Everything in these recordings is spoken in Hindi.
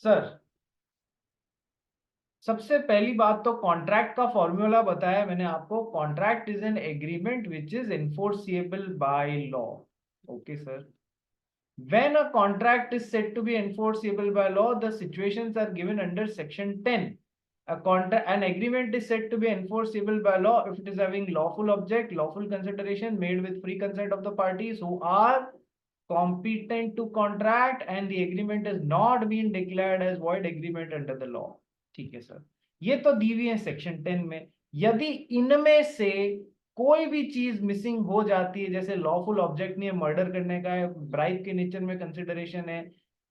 सर सबसे पहली बात तो कॉन्ट्रैक्ट का फॉर्मूला बताया मैंने आपको। Contract is an agreement which is enforceable by law. Okay sir. When a contract is said to be enforceable by law, the situations are given under section 10. An agreement is said to be enforceable by law if it is having lawful object, lawful consideration, made with free consent of the parties who are competent to contract, and the agreement has not been declared as void agreement under the law. ठीक है सर, ये तो दी हुई है सेक्शन 10 में। यदि इनमें से कोई भी चीज मिसिंग हो जाती है, जैसे लॉफुल ऑब्जेक्ट नहीं है, मर्डर करने का है, ब्राइब के नेचर में कंसिडरेशन है,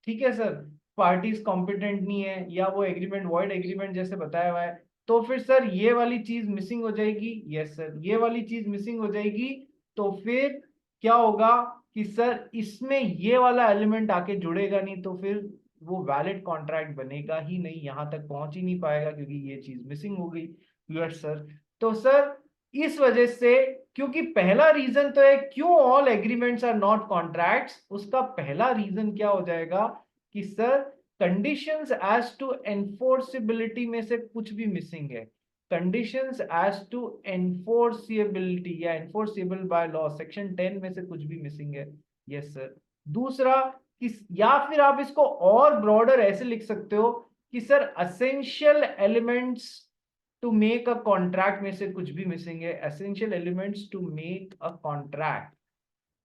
ठीक है सर, पार्टीज कॉम्पिटेंट नहीं है, या वो एग्रीमेंट वॉइड एग्रीमेंट जैसे बताया हुआ है, तो फिर सर ये वाली चीज मिसिंग हो जाएगी। यस सर, ये वाली चीज मिसिंग हो जाएगी। तो फिर क्या होगा कि सर इसमें ये वाला एलिमेंट आके जुड़ेगा नहीं, तो फिर वो वैलिड कॉन्ट्रैक्ट बनेगा ही नहीं, यहां तक पहुंच ही नहीं पाएगा क्योंकि ये चीज मिसिंग हो गई। Yes sir. तो सर इस वजह से, क्योंकि पहला रीजन तो है क्यों all agreements are not contracts, उसका पहला रीजन क्या हो जाएगा कि sir conditions as to enforceability में से कुछ भी मिसिंग है। कंडीशंस एज टू एनफोर्सिबिलिटी या एनफोर्सिबल बाय लॉ सेक्शन 10 में से कुछ भी मिसिंग है। Yes sir. दूसरा, या फिर आप इसको और ब्रॉडर ऐसे लिख सकते हो कि sir essential elements to make a contract में से कुछ भी मिसिंग है। Essential elements to make a contract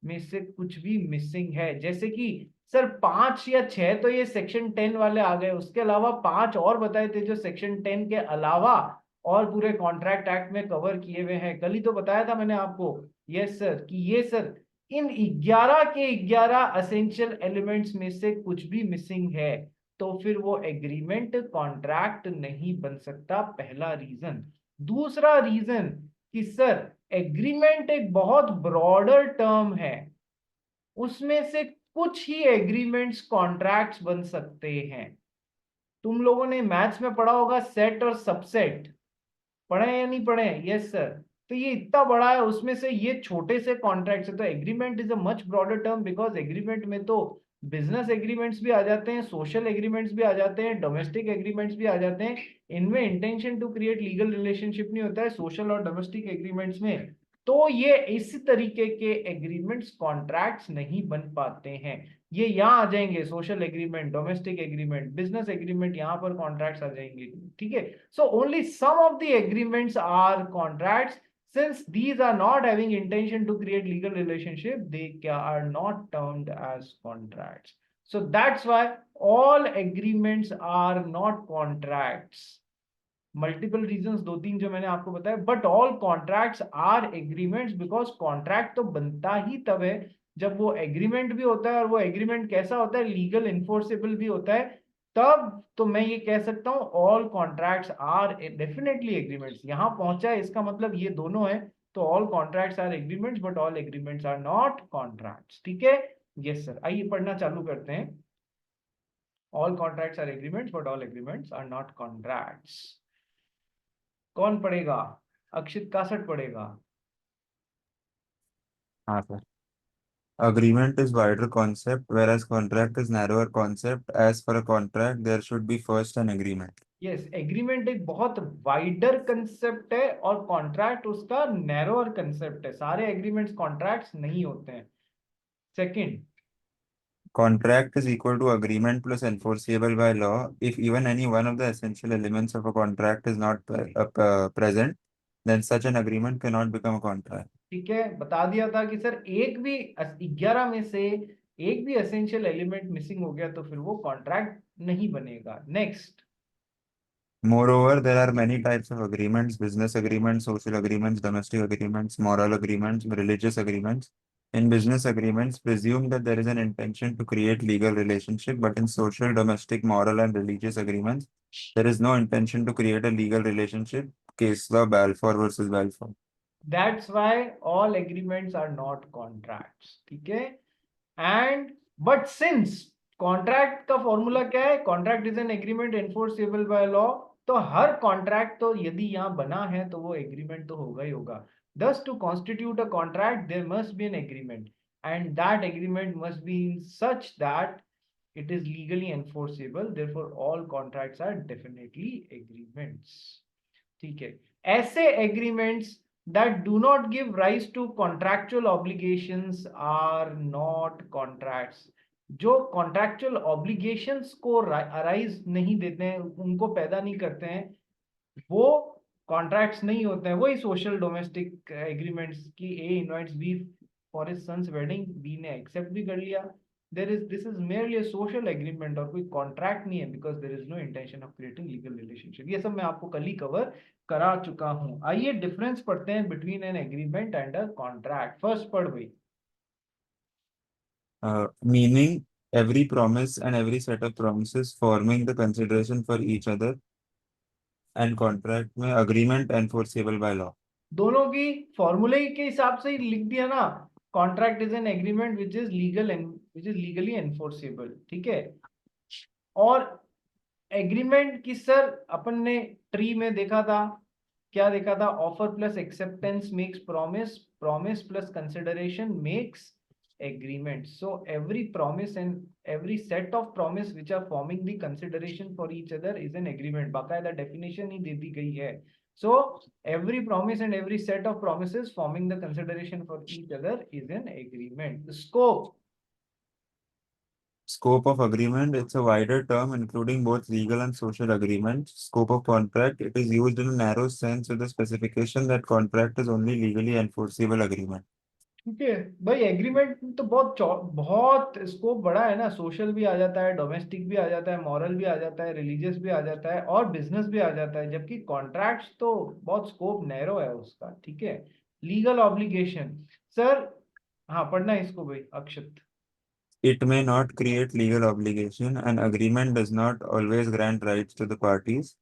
में से कुछ भी मिसिंग है, जैसे कि सर 5 या 6 तो ये सेक्शन 10 वाले आ गए, उसके अलावा 5 और बताए थे जो सेक्शन 10 के अलावा और पूरे कॉन्ट्रैक्ट एक्ट में कवर किए हुए हैं। कल ही तो बताया था मैंने आपको। यस सर, कि ये सर इन 11 के 11 असेंशियल एलिमेंट्स में से कुछ भी मिसिंग है, तो फिर वो एग्रीमेंट कॉन्ट्रैक्ट नहीं बन सकता, पहला रीजन। दूसरा रीजन कि सर एग्रीमेंट एक बहुत ब्रॉडर टर्म है, उसमें से कुछ ही एग्रीमेंट्स कॉन्ट्रैक्ट्स बन सकते हैं। तुम लोगों ने मैथ्स में पढ़ा होगा सेट और सबसेट, पढ़े या नहीं पढ़े? Yes sir. तो ये इतना बड़ा है, उसमें से ये छोटे से कॉन्ट्रैक्ट है। तो agreement is a much broader term, because agreement में तो बिजनेस एग्रीमेंट्स भी आ जाते हैं, सोशल एग्रीमेंट्स भी आ जाते हैं, डोमेस्टिक एग्रीमेंट्स भी आ जाते हैं। इनमें intention to create legal relationship नहीं होता है सोशल और डोमेस्टिक एग्रीमेंट्स में। तो ये इसी तरीके के एग्रीमेंट्स कॉन्ट्रैक्ट्स नहीं बन पाते हैं। ये यहाँ आ जाएंगे, social agreement, domestic agreement, business agreement, यहाँ पर कॉन्ट्रैक्ट्स आ जाएंगे। ठीक है। So only some of the agreements are contracts. Since these are not having intention to create legal relationship, they are not termed as contracts. So that's why all agreements are not contracts. Multiple reasons, 2-3 जो मैंने आपको बताया, but all contracts are agreements, because contract तो बनता ही तब है जब वो एग्रीमेंट भी होता है, और वो एग्रीमेंट कैसा होता है, लीगल इन्फोर्सेबल भी होता है। तब तो मैं ये कह सकता हूँ all contracts are definitely agreements. यहां पहुंचा है इसका मतलब ये दोनों है। तो all contracts are agreements but all agreements are not contracts. ठीक है। यस सर, आइए पढ़ना चालू करते हैं। All contracts are agreements but all agreements are not contracts. कौन पढ़ेगा? अक्षित कासट पढ़ेगा। हाँ sir. Agreement is wider concept, whereas contract is narrower concept. As for a contract, there should be first an agreement. Yes, agreement एक बहुत वाइडर कंसेप्ट है और कॉन्ट्रैक्ट उसका नैरोअर कंसेप्ट है। सारे एग्रीमेंट्स कॉन्ट्रैक्ट्स नहीं होते हैं। Second, Contract is equal to agreement plus enforceable by law. If even any one of the essential elements of a contract is not present, then such an agreement cannot become a contract. ठीक है, बता दिया था कि सर एक भी 11 में से एक भी एसेंशियल एलिमेंट मिसिंग हो गया तो फिर वो कॉन्ट्रैक्ट नहीं बनेगा। Next, Moreover, there are many types of agreements: business agreements, social agreements, domestic agreements, moral agreements, religious agreements. In business agreements, presume that there is an intention to create legal relationship, but in social, domestic, moral, and religious agreements, there is no intention to create a legal relationship. Case law, Balfour versus Balfour. That's why all agreements are not contracts. ठीक है। एंड बट सिंस कॉन्ट्रैक्ट का फॉर्मूला क्या है? Contract is an agreement enforceable by law. तो हर कॉन्ट्रैक्ट तो यदि यहां बना है तो वो एग्रीमेंट तो होगा ही होगा। thus to constitute a contract there must be an agreement, and that agreement must be in such that it is legally enforceable, therefore all contracts are definitely agreements. ठीक है, ऐसे agreements that do not give rise to contractual obligations are not contracts. जो contractual obligations को arise नहीं देते हैं, उनको पैदा नहीं करते हैं, वो कॉन्ट्रैक्ट्स नहीं होते हैं. वही सोशल डोमेस्टिक एग्रीमेंट्स की A invites B for his son's wedding, B ने एक्सेप्ट भी कर लिया. This is merely a social agreement और कोई कॉन्ट्रैक्ट नहीं है, because there is no intention of creating legal relationship. ये सब मैं आपको कल ही कवर करा चुका हूं. आइए डिफरेंस पढ़ते हैं between an agreement and a contract. First पढ़ भाई. Meaning every promise and every set of promises forming the consideration for each other, and contract में agreement enforceable by law. दोनों की फॉर्मूले के हिसाब से ही लिख दिया ना. Contract is an agreement which is legal and which is legally enforceable. ठीक है. और एग्रीमेंट की सर अपन ने ट्री में देखा था, क्या देखा था? Offer plus acceptance makes promise, promise plus consideration makes agreement. So every promise and every set of promise which are forming the consideration for each other is an agreement. बाकायदा definition ही दे दी गई है. So every promise and every set of promises forming the consideration for each other is an agreement. The Scope of agreement, it's a wider term including both legal and social agreements. Scope of contract, it is used in a narrow sense with the specification that contract is only legally enforceable agreement. ठीक है भाई. एग्रीमेंट तो बहुत स्कोप बड़ा है ना. सोशल भी आ जाता है, डोमेस्टिक भी आ जाता है, मॉरल भी आ जाता है, रिलीजियस भी आ जाता है और बिजनेस भी आ जाता है. जबकि कॉन्ट्रैक्ट्स तो बहुत स्कोप नैरो है उसका. ठीक है. लीगल ऑब्लिगेशन सर, हाँ पढ़ना है इसको भाई अक्षत. It may not create legal obligation. An agreement does not always grant rights to the parties.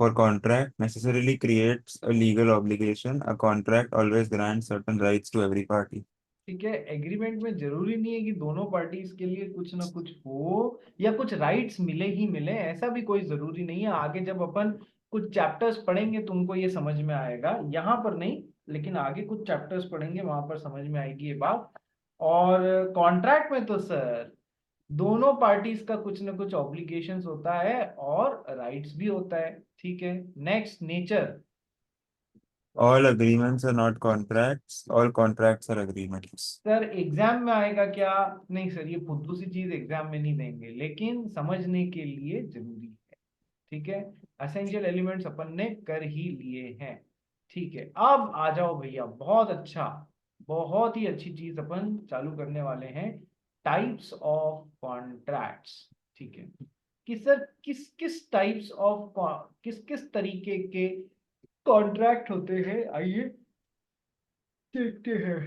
For contract necessarily creates a legal obligation. A contract always grants certain rights to every party. ठीक है. एग्रीमेंट में जरूरी नहीं है कि दोनों पार्टीज के लिए कुछ ना कुछ हो या कुछ राइट्स मिले ही मिले, ऐसा भी कोई जरूरी नहीं है. आगे जब अपन कुछ चैप्टर्स पढ़ेंगे तुमको ये समझ में आएगा, यहाँ पर नहीं लेकिन आगे कुछ चैप्टर्स पढ़ेंगे वहां पर समझ में आएगी ये बात. और कॉन्ट्रैक्ट में तो सर दोनों पार्टीज का कुछ ना कुछ ऑब्लिगेशंस होता है और राइट्स भी होता है. ठीक है. Next, nature. All agreements are not contracts. All contracts are agreements. Sir exam में आएगा क्या? नहीं सर, ये फुद्दू सी चीज एग्जाम में नहीं देंगे, लेकिन समझने के लिए जरूरी है. ठीक है. एसेंशियल एलिमेंट्स अपन ने कर ही लिए हैं. ठीक है. अब आ जाओ भैया, बहुत अच्छा, बहुत ही अच्छी चीज अपन चालू करने वाले हैं. Types of contracts. ठीक है. कि सर किस किस टाइप्स ऑफ किस किस तरीके के कॉन्ट्रैक्ट होते हैं, आइए देखते हैं.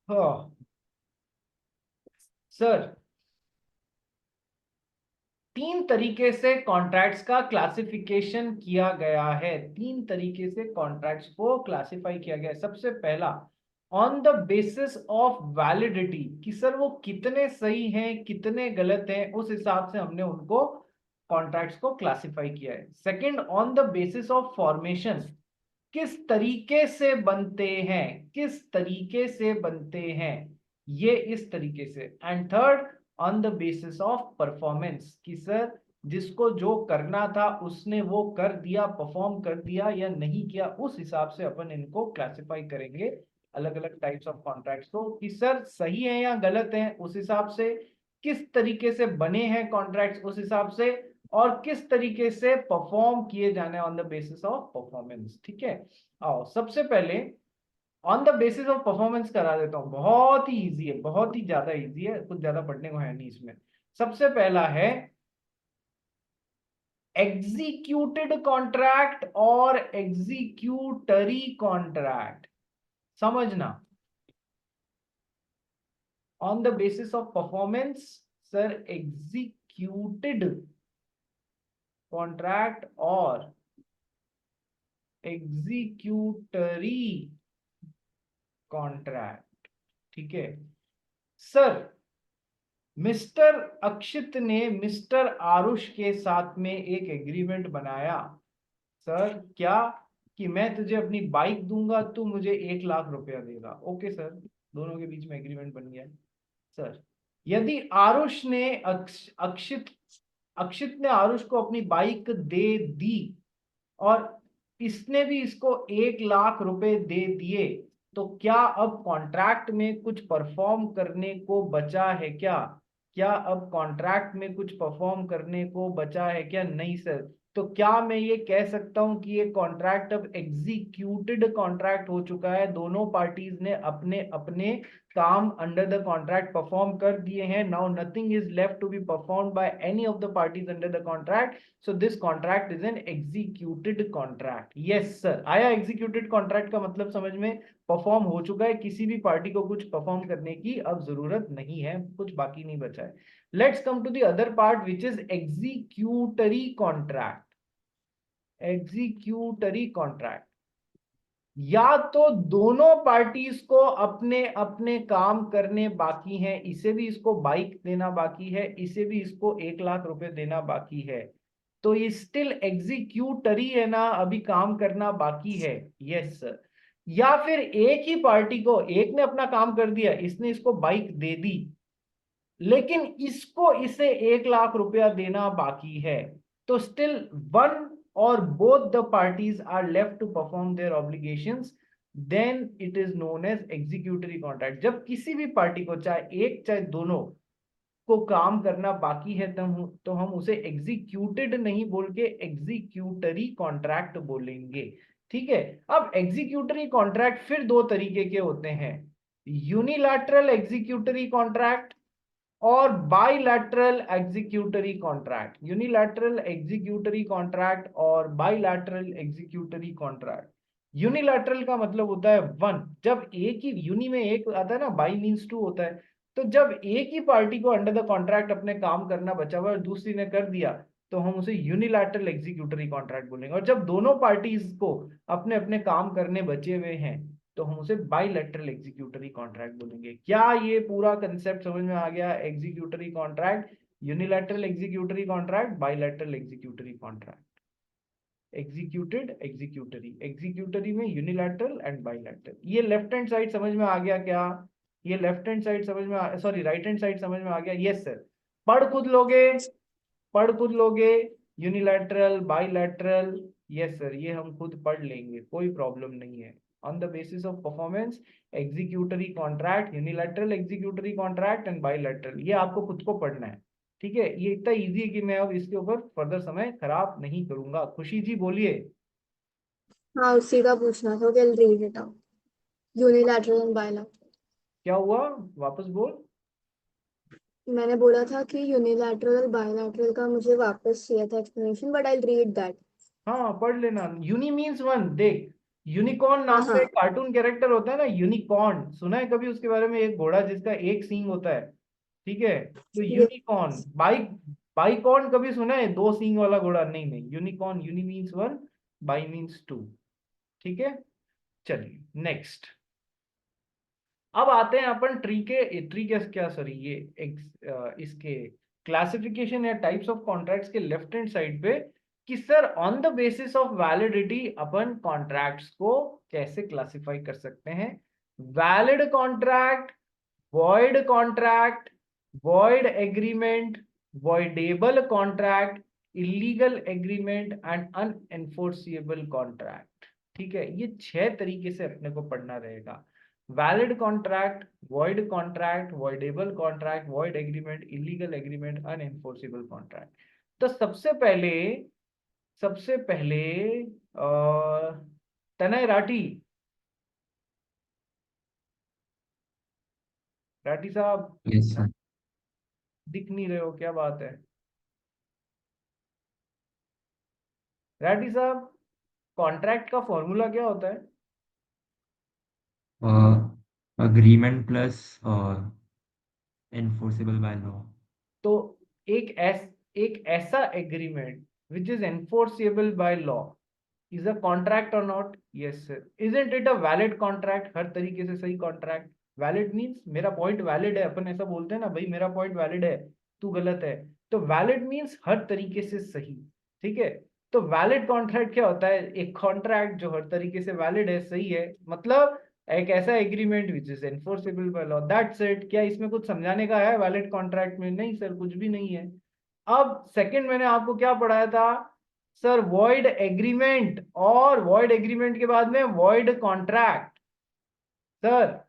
हाँ सर, तीन तरीके से कॉन्ट्रैक्ट्स का क्लासिफिकेशन किया गया है. तीन तरीके से कॉन्ट्रैक्ट्स को क्लासिफाई किया गया है. सबसे पहला, on the basis of validity, कि सर वो कितने सही हैं कितने गलत हैं, उस हिसाब से हमने उनको कॉन्ट्रैक्ट्स को क्लासिफाई किया है. Second, on the basis of formation, किस तरीके से बनते हैं, किस तरीके से बनते हैं, ये इस तरीके से. And third, on the basis of performance, कि सर जिसको जो करना था उसने वो कर दिया, परफॉर्म कर दिया या नहीं किया, उस हिसाब से अपन इनको क्लासिफाई करेंगे अलग अलग टाइप्स ऑफ कॉन्ट्रैक्ट्स को. कि सर सही है या गलत है उस हिसाब से, किस तरीके से बने हैं कॉन्ट्रैक्ट्स उस हिसाब से, और किस तरीके से परफॉर्म किए जाने on the basis of performance. ठीक है. आओ सबसे पहले on the basis of performance करा देता हूं. बहुत ही इजी है, बहुत ही ज्यादा इजी है, कुछ ज्यादा पढ़ने को है नहीं इसमें. सबसे पहला है एग्जीक्यूटेड कॉन्ट्रैक्ट और एग्जीक्यूटरी कॉन्ट्रैक्ट. समझना, on the basis of performance sir executed contract और एग्जीक्यूटरी कॉन्ट्रैक्ट. ठीक है. सर मिस्टर अक्षित ने मिस्टर आरुष के साथ में एक एग्रीमेंट बनाया. सर क्या? कि मैं तुझे अपनी बाइक दूंगा, तू मुझे 1 लाख रुपया देगा. ओके सर, दोनों के बीच में एग्रीमेंट बन गया. सर यदि आरुष ने अक्षित ने आरुष को अपनी बाइक दे दी और इसने भी इसको 1 लाख रुपए दे दिए, तो क्या अब कॉन्ट्रैक्ट में कुछ परफॉर्म करने को बचा है क्या? क्या अब कॉन्ट्रैक्ट में कुछ परफॉर्म करने को बचा है क्या? नहीं सर। तो क्या मैं ये कह सकता हूं कि ये कॉन्ट्रैक्ट अब एग्जीक्यूटेड कॉन्ट्रैक्ट हो चुका है? दोनों पार्टीज ने अपने अपने काम अंडर द कॉन्ट्रैक्ट परफॉर्म कर दिए हैं. Now nothing is left to be performed by any of the parties under the contract. So this contract is an executed contract. Yes sir. आया executed contract का मतलब समझ में? परफॉर्म हो चुका है, किसी भी पार्टी को कुछ परफॉर्म करने की अब जरूरत नहीं है, कुछ बाकी नहीं बचा है. Let's come to the other part which is executory contract. Executory contract, या तो दोनों पार्टीज को अपने अपने काम करने बाकी हैं, इसे भी इसको बाइक देना बाकी है, इसे भी इसको 1 लाख रुपए देना बाकी है, तो ये स्टिल एग्जीक्यूटरी है ना, अभी काम करना बाकी है. Yes sir. या फिर एक ही पार्टी को, एक ने अपना काम कर दिया, इसने इसको बाइक दे दी, लेकिन इसको इसे 1 लाख रुपया देना बाकी है, तो स्टिल वन और both the parties are left to perform their obligations, then it is known as executory contract. जब किसी भी पार्टी को, चाहे एक चाहे दोनों को काम करना बाकी है, तो हम उसे एग्जीक्यूटेड नहीं बोल के एग्जीक्यूटरी कॉन्ट्रैक्ट बोलेंगे. ठीक है. अब एग्जीक्यूटरी कॉन्ट्रैक्ट फिर दो तरीके के होते हैं, यूनिलैटरल एग्जीक्यूटरी कॉन्ट्रैक्ट और bilateral executory contract. Unilateral executory contract और बाइलैटरल एग्जीक्यूटरी कॉन्ट्रैक्ट. यूनिलैटरल का मतलब होता है वन, जब एक ही, यूनि में एक आता है ना, बाई मीन्स टू होता है. तो जब एक ही पार्टी को अंडर द कॉन्ट्रैक्ट अपने काम करना बचा हुआ और दूसरी ने कर दिया, तो हम उसे यूनिलैटरल एग्जीक्यूटरी कॉन्ट्रैक्ट बोलेंगे. और जब दोनों पार्टीज को अपने अपने काम करने बचे हुए हैं, तो हम उसे बाइलैटरल एग्जीक्यूटरी कॉन्ट्रैक्ट बोलेंगे. क्या ये पूरा कंसेप्ट समझ में आ गया? Executory contract, unilateral executory contract, bilateral executory contract. Executed, executory, executory में यूनिलैटरल एंड बाइलैटरल. ये लेफ्ट हैंड साइड समझ में आ गया क्या? ये लेफ्ट हैंड साइड समझ में, सॉरी राइट हैंड साइड समझ में आ गया? Yes sir. पढ़ खुद लोगे, पढ़ खुद लोगे. यूनिलैटरल, बाइलैटरल, यस सर, ये हम खुद पढ़ लेंगे, कोई प्रॉब्लम नहीं है. On the basis of performance, executory contract, unilateral executory contract and bilateral, ये आपको खुद को पढ़ना है. ठीक है. ये इतना इजी है कि मैं अब इसके ऊपर फर्दर समय खराब नहीं करूंगा. खुशी जी बोलिए. हाँ सीधा पूछना था, will read it out. Unilateral and bilateral. क्या हुआ? वापस बोल. मैंने बोला था कि यूनिलैटरल और बायलैटरल का मुझे वापस चाहिए था explanation, but I read that. हाँ पढ़ लेना. Uni means one. देख, यूनिकॉर्न नाम का हाँ एक कार्टून कैरेक्टर होता है ना, यूनिकॉर्न, सुना है कभी उसके बारे में? एक घोड़ा जिसका एक सींग होता है. ठीक है. तो ये यूनिकॉर्न. बाइक, बाइकॉर्न कभी सुना है? दो सींग वाला घोड़ा. नहीं नहीं, unicorn, uni means one, bi means two. ठीक है. चलिए नेक्स्ट. अब आते हैं अपन ट्री के क्या, सॉरी ये इसके क्लासिफिकेशन या टाइप्स ऑफ कॉन्ट्रैक्ट्स के लेफ्ट हैंड साइड पे, कि sir on the basis of validity upon contracts को कैसे क्लासिफाई कर सकते हैं. Valid contract, void contract, void agreement, voidable contract, illegal agreement and अनएनफोर्सिएबल contract. ठीक है. ये 6 तरीके से अपने को पढ़ना रहेगा. Valid contract, void contract, voidable contract, void agreement, illegal agreement, unenforceable contract. तो सबसे पहले तनय राठी, राठी साहब यस सर. दिख नहीं रहे हो, क्या बात है? राठी साहब, कॉन्ट्रैक्ट का फॉर्मूला क्या होता है? Agreement plus enforceable by law. तो एक ऐसा agreement which is enforceable by law is a contract और not? Yes sir. Isn't it a valid contract? हर तरीके से सही कॉन्ट्रैक्ट. वैलिड मीन्स मेरा पॉइंट वैलिड है, अपन ऐसा बोलते हैं ना, भाई मेरा पॉइंट वैलिड है, तू गलत है. तो वैलिड मीन्स हर तरीके से सही. ठीक है. तो वैलिड कॉन्ट्रैक्ट क्या होता है? एक कॉन्ट्रैक्ट जो हर तरीके से वैलिड है, सही है, मतलब एक ऐसा agreement which is enforceable by law, that's it. क्या इसमें कुछ समझाने का है वैलिड कॉन्ट्रैक्ट में? नहीं सर, कुछ भी नहीं है। अब सेकंड मैंने आपको क्या पढ़ाया था सर? वॉइड एग्रीमेंट, और वॉइड एग्रीमेंट के बाद में void contract. Sir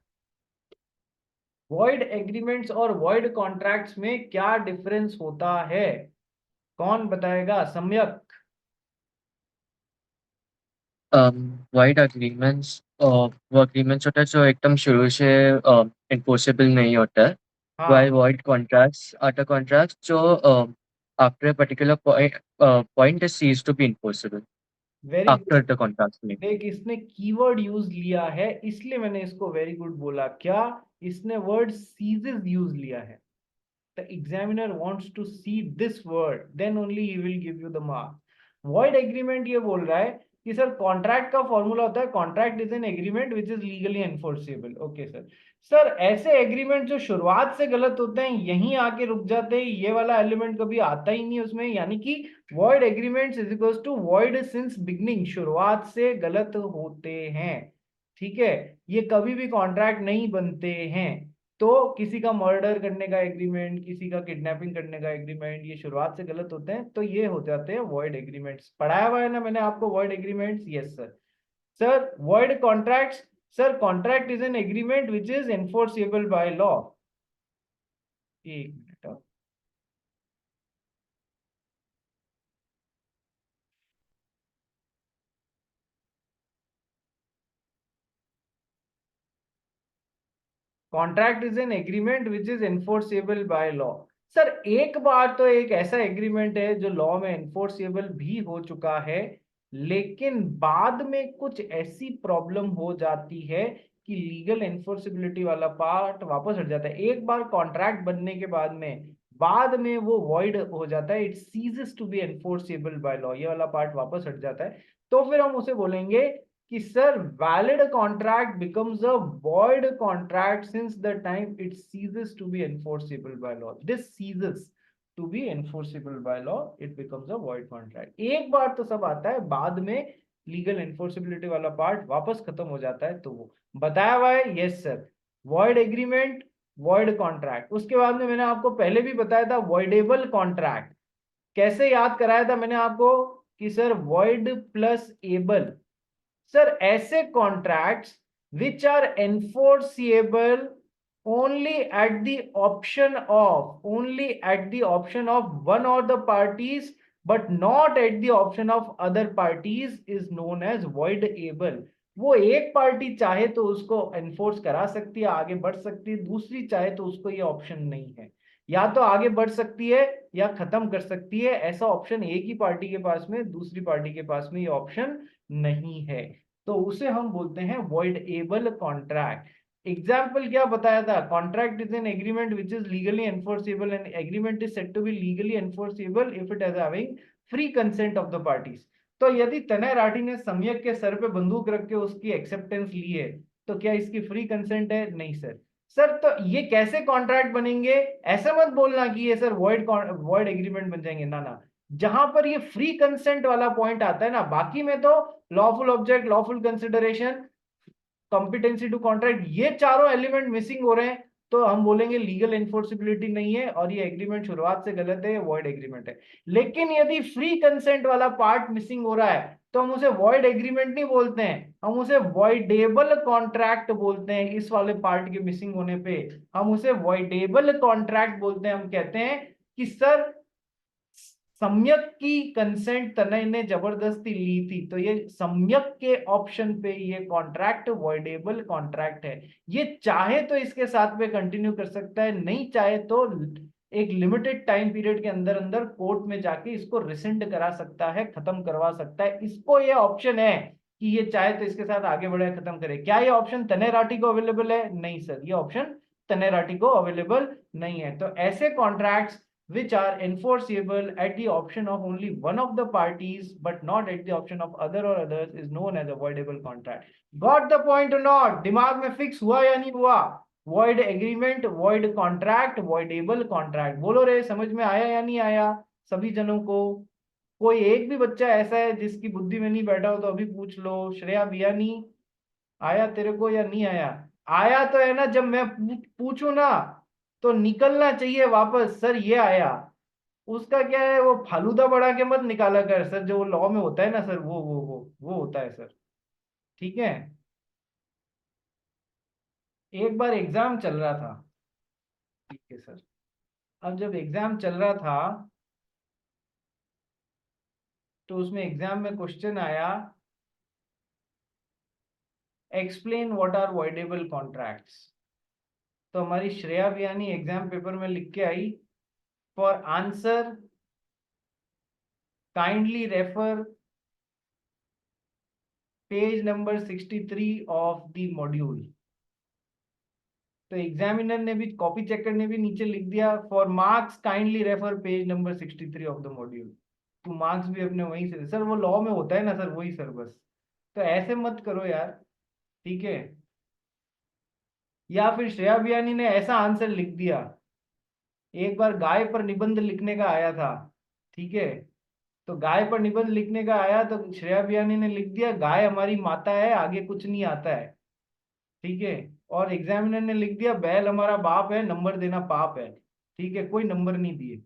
void agreements और वॉइड कॉन्ट्रैक्ट्स में क्या डिफरेंस होता है? कौन बताएगा? सम्यक। वाइड अग्रीमेंट्स वो अग्रीमेंट्स होता है जो एकदम शुरू से इन्फोर्सेबल नहीं होता है, हाँ, while void contracts are the contracts जो after a particular point is ceased to be enforceable very after good. the contract name. देख, इसने कीवर्ड यूज लिया है, इसलिए मैंने इसको वेरी गुड बोला। क्या? इसने वर्ड सीजेस यूज लिया है। the examiner wants to see this word, then only he will give you the mark. void agreement ये बोल रहा है कि सर कॉन्ट्रैक्ट का फॉर्मूला होता है contract is an agreement which is legally enforceable. Okay sir. Sir ऐसे एग्रीमेंट जो शुरुआत से गलत होते हैं, यहीं आके रुक जाते हैं, ये वाला एलिमेंट कभी आता ही नहीं उसमें, यानी कि void agreements is equals to void since beginning, शुरुआत से गलत होते हैं। ठीक है, ये कभी भी कॉन्ट्रैक्ट नहीं बनते हैं। तो किसी का मर्डर करने का एग्रीमेंट, किसी का किडनैपिंग करने का एग्रीमेंट, ये शुरुआत से गलत होते हैं, तो ये हो जाते हैं वॉइड एग्रीमेंट्स। पढ़ाया हुआ है ना मैंने आपको void agreements? Yes sir. Sir void contracts, sir contract is an agreement which is enforceable by law. एक minute, contract is an agreement which is enforceable by law. Sir एक बार तो एक ऐसा एग्रीमेंट है जो लॉ में एनफोर्सेबल भी हो चुका है, लेकिन बाद में कुछ ऐसी प्रॉब्लम हो जाती है कि लीगल एनफोर्सेबिलिटी वाला पार्ट वापस हट जाता है। एक बार कॉन्ट्रैक्ट बनने के बाद में वो वॉइड हो जाता है, it ceases to be enforceable by law, ये वाला पार्ट वापस हट जाता है। तो फिर हम उसे बोलेंगे कि sir valid contract becomes a void contract since the time it ceases to be enforceable by law. This ceases to be enforceable by law, it becomes a void contract. एक बार तो सब आता है, बाद में लीगल एनफोर्सिबिलिटी वाला पार्ट वापस खत्म हो जाता है। तो वो बताया हुआ है। Yes sir, void agreement, void contract. उसके बाद में मैंने आपको पहले भी बताया था वॉइडेबल कॉन्ट्रैक्ट। कैसे याद कराया था मैंने आपको कि sir void plus able. Sir ऐसे contracts which are enforceable only at the option of one or the parties but not at the option of other parties is known as voidable. वो एक पार्टी चाहे तो उसको एनफोर्स करा सकती है, आगे बढ़ सकती है, दूसरी चाहे तो उसको ये ऑप्शन नहीं है, या तो आगे बढ़ सकती है या खत्म कर सकती है। ऐसा ऑप्शन एक ही पार्टी के पास में, दूसरी पार्टी के पास में ये ऑप्शन नहीं है, तो उसे हम बोलते हैं voidable कॉन्ट्रैक्ट। एग्जाम्पल क्या बताया था? Contract is an agreement which is legally enforceable and agreement is said to be legally enforceable if it is having free consent of the parties. तो यदि तनय राठी ने सम्यक के सर पे बंदूक रख के उसकी एक्सेप्टेंस ली है, तो क्या इसकी फ्री कंसेंट है? नहीं सर। सर तो ये कैसे कॉन्ट्रैक्ट बनेंगे? ऐसा मत बोलना कि ये सर वॉइड एग्रीमेंट बन जाएंगे, ना ना। जहां पर ये फ्री कंसेंट वाला पॉइंट आता है ना, बाकी में तो lawful object, lawful consideration, competency to contract, ये चारों एलिमेंट मिसिंग हो रहे हैं, तो हम बोलेंगे लीगल एनफोर्सिबिलिटी नहीं है और ये एग्रीमेंट शुरुआत से गलत है, वॉइड एग्रीमेंट है। लेकिन यदि फ्री कंसेंट वाला पार्ट मिसिंग हो रहा है, तो हम उसे वॉइड एग्रीमेंट नहीं बोलते हैं, हम उसे वॉइडेबल कॉन्ट्रैक्ट बोलते हैं। इस वाले पार्ट के मिसिंग होने पे हम उसे वॉइडेबल कॉन्ट्रैक्ट बोलते हैं। हम कहते हैं कि सर सम्यक की कंसेंट तनय ने जबरदस्ती ली थी, तो ये सम्यक के ऑप्शन पे ये कॉन्ट्रैक्ट वॉइडेबल कॉन्ट्रैक्ट है। ये चाहे तो इसके साथ में कंटिन्यू कर सकता है, नहीं चाहे तो एक लिमिटेड टाइम पीरियड के अंदर अंदर कोर्ट में जाके इसको रिसेंड करा सकता है, खत्म करवा सकता है। इसको ये ऑप्शन है कि ये चाहे तो इसके साथ आगे बढ़े, खत्म करे। क्या ये ऑप्शन तनय राठी को अवेलेबल है? नहीं सर, ये ऑप्शन तनय राठी को अवेलेबल नहीं है। तो ऐसे contracts which are enforceable at the option of only one of the parties but not at the option of other or others is known as a voidable contract. Got the point or not? दिमाग में फिक्स हुआ या नहीं हुआ? void agreement, void contract, voidable contract, बोलो रे, समझ में आया या नहीं आया सभी जनों को? कोई एक भी बच्चा ऐसा है जिसकी बुद्धि में नहीं बैठा हो तो अभी पूछ लो। श्रेया बियानी आया तेरे को या नहीं आया? आया तो है ना, जब मैं पूछूं ना तो निकलना चाहिए वापस, सर ये आया। उसका क्या है, वो फालूदा बढ़ा के मत निकाला कर सर, जो लॉ में होता है ना सर, वो होता है सर। ठीक है। एक बार एग्जाम चल रहा था, ठीक है सर। अब जब एग्जाम चल रहा था तो उसमें एग्जाम में क्वेश्चन आया, explain what are voidable contracts. तो हमारी श्रेया बियानी एग्जाम पेपर में लिख के आई, for answer kindly refer page number 63 of the module. तो एग्जामिनर ने भी, कॉपी चेकर ने भी नीचे लिख दिया, for marks kindly refer page number 63 of the module. तो मार्क्स भी अपने वहीं से, सर वो लॉ में होता है ना सर, वही सर बस। तो ऐसे मत करो यार, ठीक है। या फिर श्रेया बियानी ने ऐसा आंसर लिख दिया, एक बार गाय पर निबंध लिखने का आया था, ठीक है। तो गाय पर निबंध लिखने का आया तो श्रेया बियानी ने लिख दिया, गाय हमारी माता है, आगे कुछ नहीं आता है, ठीक है। और एग्जामिनर ने लिख दिया, बैल हमारा बाप है, नंबर देना पाप है, ठीक है, कोई नंबर नहीं दिए।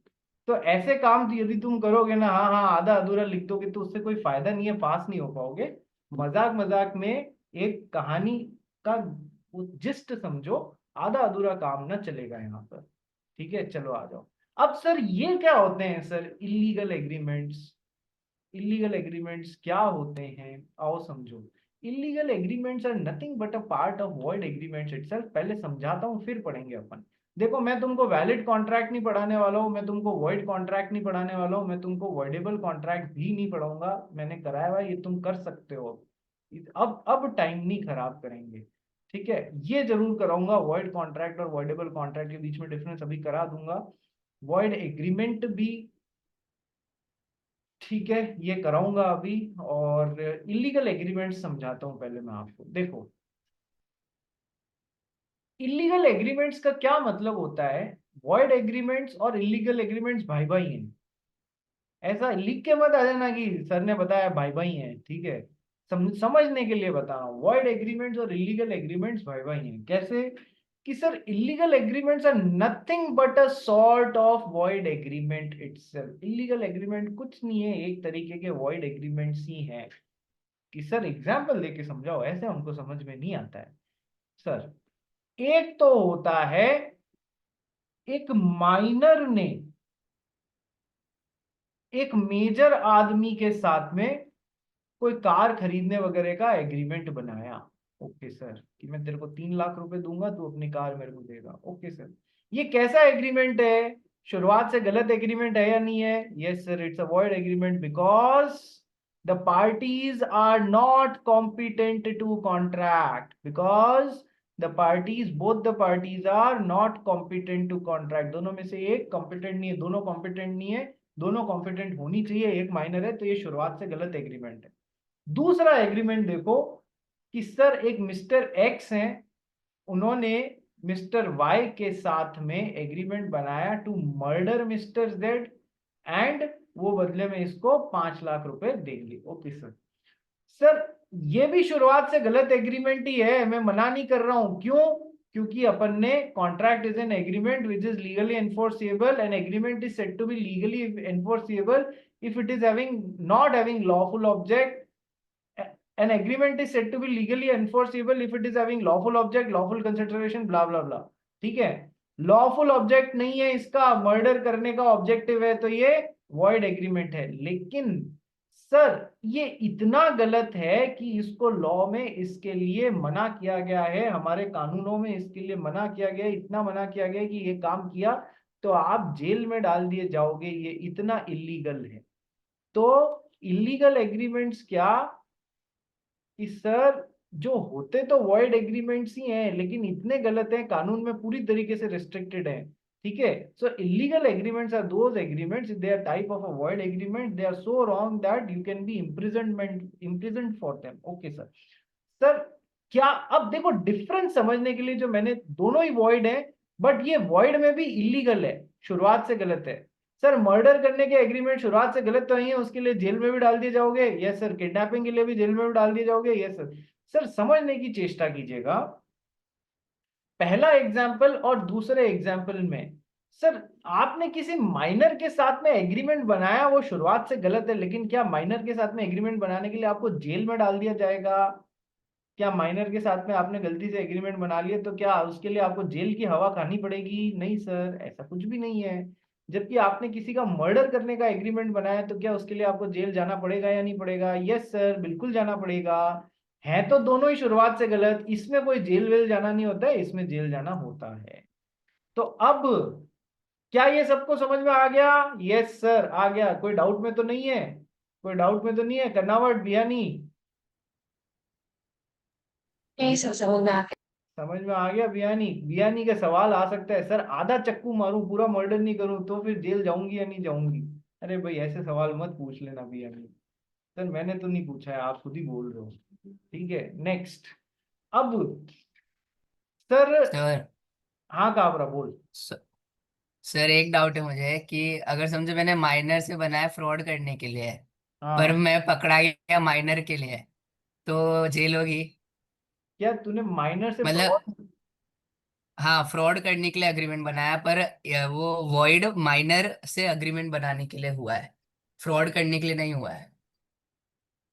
तो ऐसे काम तो यदि तुम करोगे ना, हाँ हाँ आधा अधूरा लिख दोगे, तो उससे कोई फायदा नहीं है, पास नहीं हो पाओगे। मजाक मजाक में एक कहानी का जिस्ट समझो, आधा अधूरा काम ना चलेगा यहाँ पर। ठीक है, चलो आ जाओ। अब सर ये क्या होते हैं sir, illegal agreements? Illegal agreements क्या होते हैं, आओ समझो। Illegal agreements are nothing but a part of void agreements itself. पहले समझाता हूँ फिर पढ़ेंगे अपन। देखो, मैं तुमको वैलिड कॉन्ट्रैक्ट नहीं पढ़ाने वाला हूँ, मैं तुमको वॉइड कॉन्ट्रैक्ट नहीं पढ़ाने वाला हूँ, मैं तुमको वॉइडेबल कॉन्ट्रैक्ट भी नहीं पढ़ाऊंगा, मैंने कराया हुआ है, ये तुम कर सकते हो। अब टाइम नहीं खराब करेंगे, ठीक है। ये जरूर कराऊंगा, वॉइड कॉन्ट्रैक्ट और वॉइडेबल कॉन्ट्रैक्ट के बीच में डिफरेंस अभी करा दूंगा। वॉइड एग्रीमेंट भी, ठीक है, ये कराऊंगा अभी। और इलीगल एग्रीमेंट समझाता हूं पहले मैं आपको। देखो, इलीगल एग्रीमेंट्स का क्या मतलब होता है। वॉइड एग्रीमेंट्स और इलीगल एग्रीमेंट्स भाई भाई हैं। ऐसा लिख के मत आ जाना कि सर ने बताया भाई भाई हैं, ठीक है। समझने के लिए बता रहा हूँ, वॉइड एग्रीमेंट्स और इलीगल एग्रीमेंट्स भाई भाई हैं। कैसे? कि sir illegal agreements are nothing but a sort of void agreement itself. Illegal agreement कुछ नहीं है, एक तरीके के वॉइड एग्रीमेंट्स ही हैं। कि सर एग्जाम्पल देके समझाओ, ऐसे हमको समझ में नहीं आता है सर। एक तो होता है, एक माइनर ने एक मेजर आदमी के साथ में कोई कार खरीदने वगैरह का एग्रीमेंट बनाया। ओके सर, कि मैं तेरे को 3 लाख रुपए दूंगा, तू अपनी कार मेरे को देगा। ओके सर, ये कैसा एग्रीमेंट है? शुरुआत से गलत एग्रीमेंट है या नहीं है? Yes sir, it's a void agreement because the parties are not competent to contract. Because the parties, both the parties are not competent to contract. दोनों में से एक कॉम्पिटेंट नहीं है, दोनों कॉम्पिटेंट नहीं है, दोनों कॉम्पिटेंट होनी चाहिए, एक माइनर है, तो ये शुरुआत से गलत एग्रीमेंट है। दूसरा एग्रीमेंट देखो, कि सर एक मिस्टर एक्स हैं, उन्होंने मिस्टर वाई के साथ में एग्रीमेंट बनाया to murder mister Z, and वो बदले में इसको 5 लाख रुपए देंगे। Okay sir. सर ये भी शुरुआत से गलत एग्रीमेंट ही है, मैं मना नहीं कर रहा हूं। क्यों? क्योंकि अपन ने contract is an agreement which is legally enforceable, and agreement is said to be legally enforceable if it is having not having lawful object. An agreement is said to be legally enforceable if it is having lawful object, lawful consideration, blah blah blah। ठीक है, लॉफुल ऑब्जेक्ट नहीं है इसका, मर्डर करने का ऑब्जेक्टिव है, तो ये वॉइड एग्रीमेंट है। लेकिन सर ये इतना गलत है कि इसको लॉ में इसके लिए मना किया गया है, हमारे कानूनों में इसके लिए मना किया गया है, इतना मना किया गया है कि ये काम किया तो आप जेल में डाल दिए जाओगे, ये इतना इलीगल है। तो इलीगल एग्रीमेंट्स क्या, कि सर जो होते तो वॉइड एग्रीमेंट्स ही हैं, लेकिन इतने गलत हैं, कानून में पूरी तरीके से रिस्ट्रिक्टेड है। ठीक है, so illegal agreements are those agreements, they are type of a void agreement, they are so wrong that you can be imprisoned for them. Okay sir. Sir क्या, अब देखो डिफरेंस समझने के लिए, जो मैंने दोनों ही वॉइड है, बट ये वॉइड में भी इलीगल है, शुरुआत से गलत है। सर मर्डर करने के एग्रीमेंट शुरुआत से गलत तो नहीं है, उसके लिए जेल में भी डाल दिए जाओगे? Yes sir. किडनैपिंग के लिए भी जेल में भी डाल दिए जाओगे? Yes sir. सर समझने की चेष्टा कीजिएगा, पहला एग्जाम्पल और दूसरे एग्जाम्पल में सर आपने किसी माइनर के साथ में एग्रीमेंट बनाया, वो शुरुआत से गलत है, लेकिन क्या माइनर के साथ में एग्रीमेंट बनाने के लिए आपको जेल में डाल दिया जाएगा? क्या माइनर के साथ में आपने गलती से एग्रीमेंट बना लिया तो क्या उसके लिए आपको जेल की हवा खानी पड़ेगी? नहीं सर, ऐसा कुछ भी नहीं है। जबकि आपने किसी का मर्डर करने का एग्रीमेंट बनाया तो क्या उसके लिए आपको जेल जाना पड़ेगा या नहीं पड़ेगा? यस सर, बिल्कुल जाना पड़ेगा। है तो दोनों ही शुरुआत से गलत, इसमें कोई जेल वेल जाना नहीं होता है, इसमें जेल जाना होता है। तो अब क्या ये सबको समझ में आ गया? यस सर, आ गया। कोई डाउट में तो नहीं है? कोई डाउट में तो नहीं है? कर्नावट, बियानी, नहीं सर, समझ में आ गया। समझ में आ गया? बियानी, बियानी का सवाल आ सकता है, सर आधा चक्कू मारूं पूरा मर्डर नहीं करूं तो फिर जेल जाऊंगी या नहीं जाऊंगी? अरे भाई ऐसे सवाल मत पूछ लेना बियानी। सर मैंने तो नहीं पूछा है, आप खुद ही बोल रहे हो। ठीक है, नेक्स्ट। अब सर, सर हाँ काबरा बोल। स- सर एक डाउट है मुझे कि अगर समझो मैंने माइनर से बनाया फ्रॉड करने के लिए, पर हाँ, मैं पकड़ा गया माइनर के लिए, तो जेल होगी? क्या तूने माइनर से मतलब फ्रॉड? हाँ, फ्रॉड करने के लिए अग्रीमेंट बनाया, पर वो वॉइड माइनर से अग्रीमेंट बनाने के लिए हुआ है, फ्रॉड करने के लिए नहीं हुआ है।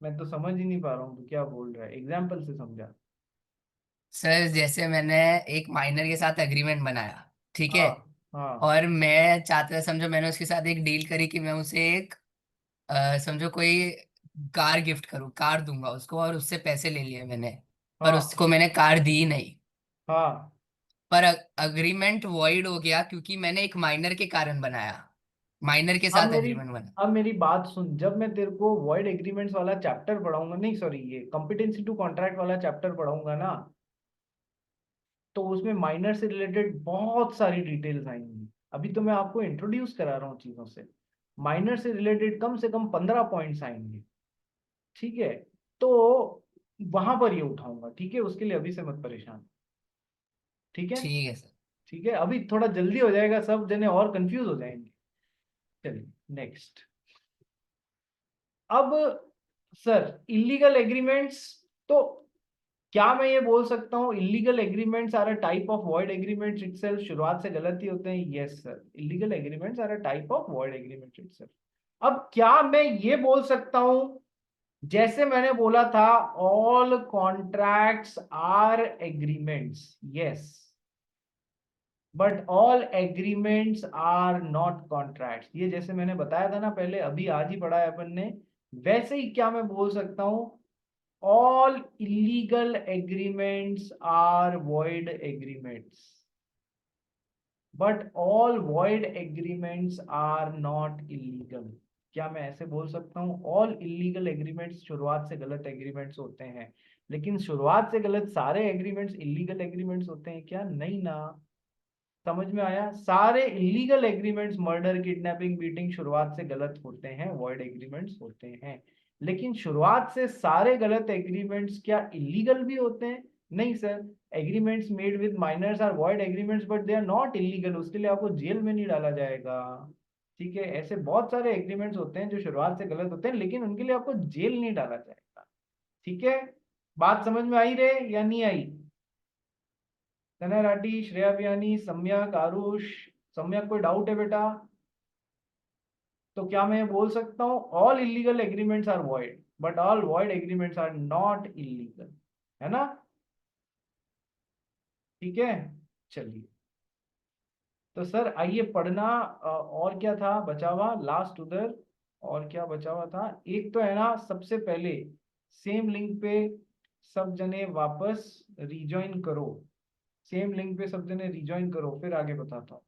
मैं तो समझ ही नहीं पा रहा हूँ तू क्या बोल रहा है, एग्जाम्पल से समझा। सर जैसे मैंने एक माइनर के साथ अग्रीमेंट बनाया, ठीक है, हाँ हाँ और मैं चाहता समझो मैंने उसके साथ एक डील करी कि मैं उसे एक समझो कोई कार गिफ्ट करूँ, कार दूंगा उसको, और उससे पैसे ले लिए मैंने, पर हाँ उसको मैंने कार दी नहीं। हाँ। पर अग्रीमेंट वॉइड हो गया क्योंकि मैंने एक माइनर के कारण बनाया, माइनर के अब साथ मेरी अग्रीमेंट बना। अब मेरी बात सुन, जब मैं तेरे को वॉइड एग्रीमेंट्स वाला चैप्टर पढ़ाऊंगा, नहीं सॉरी, ये कॉम्पिटेंसी टू कॉन्ट्रैक्ट वाला चैप्टर पढ़ाऊंगा ना, तो उसमें माइनर से रिलेटेड बहुत सारी डिटेल्स आएंगी। अभी तो मैं आपको इंट्रोड्यूस करा रहा हूँ चीजों से। माइनर से रिलेटेड कम से कम 15 पॉइंट्स आएंगे। ठीक है, तो वहां पर ये उठाऊंगा। ठीक है, उसके लिए अभी से मत परेशान। ठीक है, ठीक है सर। ठीक है, अभी थोड़ा जल्दी हो जाएगा, सब जने और कंफ्यूज हो जाएंगे। चलिए नेक्स्ट। अब सर इलीगल एग्रीमेंट्स, तो क्या मैं ये बोल सकता हूँ illegal agreements are a type of void agreements itself? शुरुआत से गलत ही होते हैं। Yes sir, illegal agreements are a type of void agreements itself. अब क्या मैं ये बोल सकता हूं, जैसे मैंने बोला था, all contracts are agreements? Yes, but all agreements are not contracts. ये जैसे मैंने बताया था ना पहले, अभी आज ही पढ़ा है अपन ने, वैसे ही क्या मैं बोल सकता हूं, all illegal agreements are void agreements, but all void agreements are not illegal। क्या मैं ऐसे बोल सकता हूँ all illegal agreements शुरुआत से गलत एग्रीमेंट्स होते हैं, लेकिन शुरुआत से गलत सारे एग्रीमेंट्स इलीगल एग्रीमेंट्स होते हैं क्या? नहीं ना। समझ में आया? सारे illegal agreements, murder, kidnapping, beating, शुरुआत से गलत होते हैं, वॉइड एग्रीमेंट्स होते हैं। लेकिन शुरुआत से सारे गलत एग्रीमेंट्स क्या इलीगल भी होते हैं? नहीं sir, agreements made with minors are void agreements but they are not illegal, उसके लिए आपको जेल में नहीं डाला जाएगा। ठीक है, ऐसे बहुत सारे एग्रीमेंट्स होते हैं जो शुरुआत से गलत होते हैं, लेकिन उनके लिए आपको जेल नहीं डाला जाएगा। ठीक है, बात समझ में आई रे या नहीं आई? तनय राठी, श्रेया बियानी, सम्यक, आरुष। सम्यक कोई डाउट है बेटा? तो क्या मैं ये बोल सकता हूँ all illegal agreements are void but all void agreements are not illegal? है ना? ठीक है, चलिए। तो सर आइए पढ़ना। और क्या था बचा हुआ लास्ट उधर? और क्या बचा हुआ था? एक तो है ना, सबसे पहले सेम लिंक पे सब जने वापस रिजॉइन करो। सेम लिंक पे सब जने रिजॉइन करो, फिर आगे बताता हूँ।